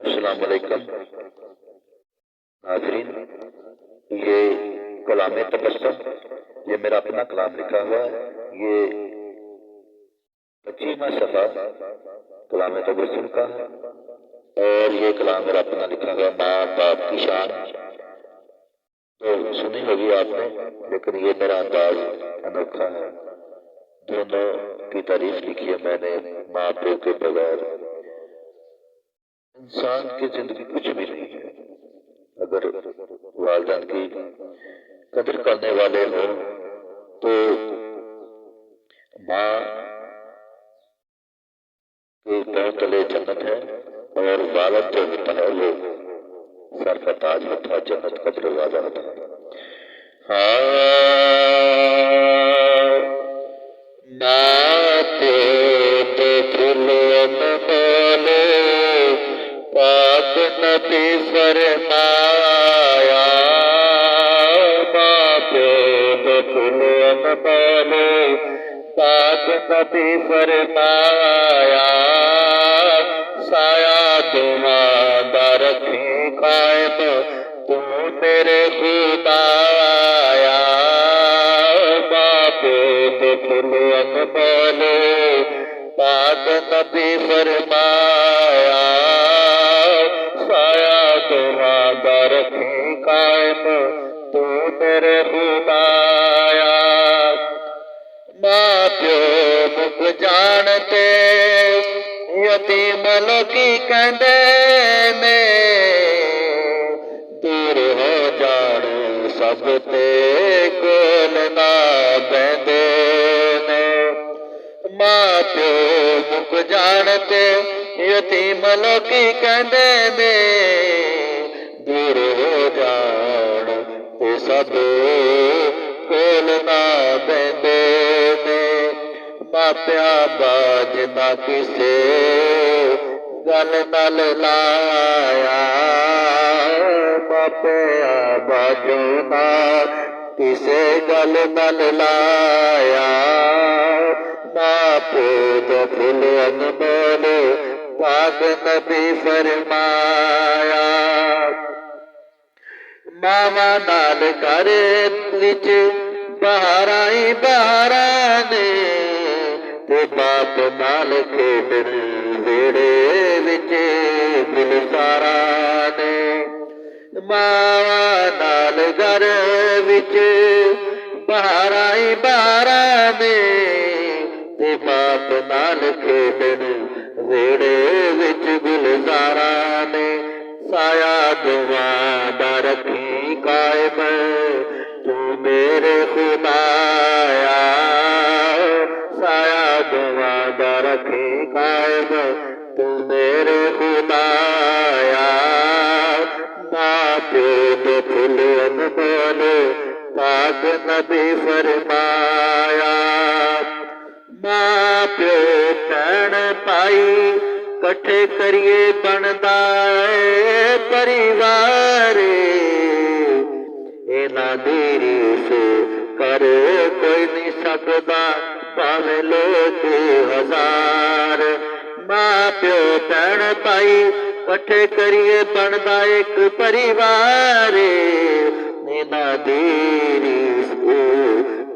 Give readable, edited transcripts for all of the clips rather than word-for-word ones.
अस्सलाम वालेकुम नाज़रीन। ये कलाम तबस्सुम, ये मेरा अपना कलाम लिखा हुआ है। ये 25वां सफ़ा कलाम तबस्सुम का है और ये कलाम मेरा अपना लिखा हुआ माँ बाप की शान। तो सुनी होगी आपने, लेकिन ये मेरा अंदाज अनोखा है। दोनों की तारीफ लिखी है मैंने माँ प्यो के बगैर। इंसान की जिंदगी कुछ भी नहीं है अगर वालिदैन की कदर करने वाले हो। तो माँ के पांव तले जन्नत है और वालिद जो होता है वो सर का ताज होता है, जन्नत का दरवाजा होता है। पाक नबी फरमाया, माँ प्यो दो फुलों में बोले, पाक नबी फरमाया, साया दुआ दा रखी कायम तू मेरे खुदाया। माँ प्यो दो फुलों में बोले, पाक नबी फरमाया, रखी कायम तू मेरे खुदाया। माँ प्यो मुक जानते यतीम लोकी कहंदे ने, दूर हो जान सब ते कोल ना बहंदे ने। माँ प्यो मुक जानते यतीम लोकी कहंदे ने, दूर हो जान ते सब कोल ना बहंदे ने। मापिया बाज ना किसे गल नल लाया, मापिया बाजो ना किसे गल नल लाया। माँ प्यो दो फुल अनमोल पाक नबी फरमाया। मावा नाल घर विच बहारा ही बहारा ने, ते बाप नाल खेडन वेड़े विच गुलजारा ने। मावा नाल घर विच बहारा ही बहारा ने, ते बाप नाल खेडन वेड़े विच गुलजारा ने। साया दुआ दा रखी कायम तू मेरे खुदाया, साया दुआ दा रखी कायम तू मेरे खुदाया। माँ प्यो दो फुल अनमोल पाक नबी फरमाया। माँ प्यो भैन भाई कट्ठे करिए बनदा है परिवार, इन्हां दी रीस कर कोई नहीं सकदा भावें लोग हजार। माँ प्यो भैन भाई कट्ठे करिए बनदा एक परिवार, इन्हां दी रीस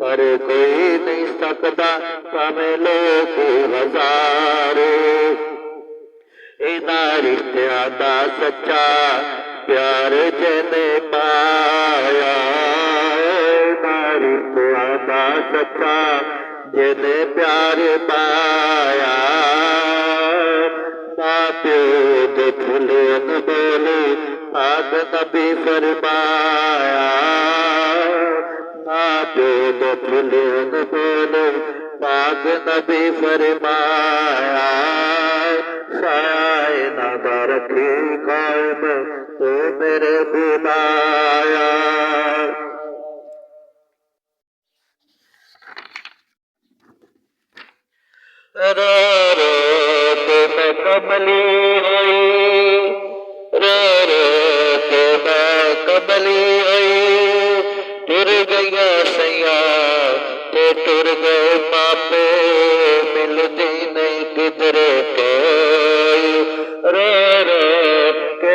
पर कोई नहीं सकदा भावें लोग हजार। इन्हां रिश्तियां दा सच्चा प्यार जिने पाया, इन्हां रिश्तियां दा सच्चा जिने प्यार पाया। माँ प्यो दे फुल अनमोल पाक नबी फरमाया। माँ प्यो दे फुल अनमोल पाक नबी फरमाया। साया ना रखी कायम तो मेरे खुदाया। रो रो के मैं कमली हुई, रो रो के मैं कमली हुई। टुर गया सैया तो टुर गए मापे, मिलती नहीं किधरे कोई। रो रो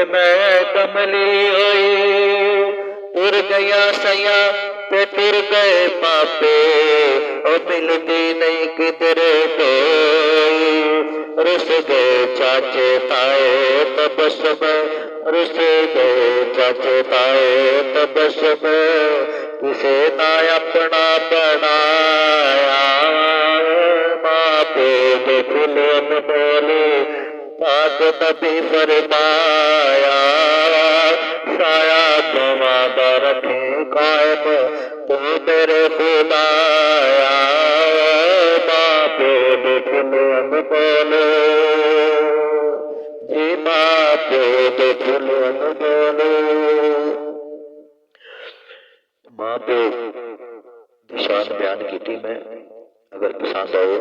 मैं कमली होई तुर गया सया ते तुर गए पापे ओ मिलदी नहीं किधरे कोई रुस गए चाचे ताए तबसम रुस गए चाचे ताए तबसम किसे ना अपना बनाया माँ प्यो दे फुल बोले पाक नबी फरमाया साया दवा रखे कायम तू मेरे खुदाया माँ प्यो दे फुल बोले जी माँ प्यो दे फुल बोले माँ प्यो की शान बयान की मैं अगर पसंद आए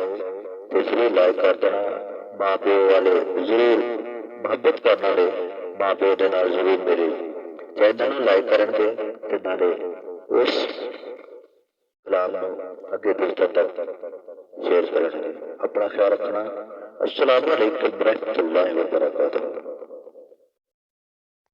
तो जरूर लाइक कर देना माँ प्यो वाले जरूर मुहब्बत करने वाले माँ प्यो के नाल जरूर मेरे चैनल को लाइक करेंगे ते नाले उस कलाम को अगे दूसरों तक शेयर करेंगे अपना ख्याल रखना अस्सलाम वालेकुम रहमतुल्लाहि व बरकातहू।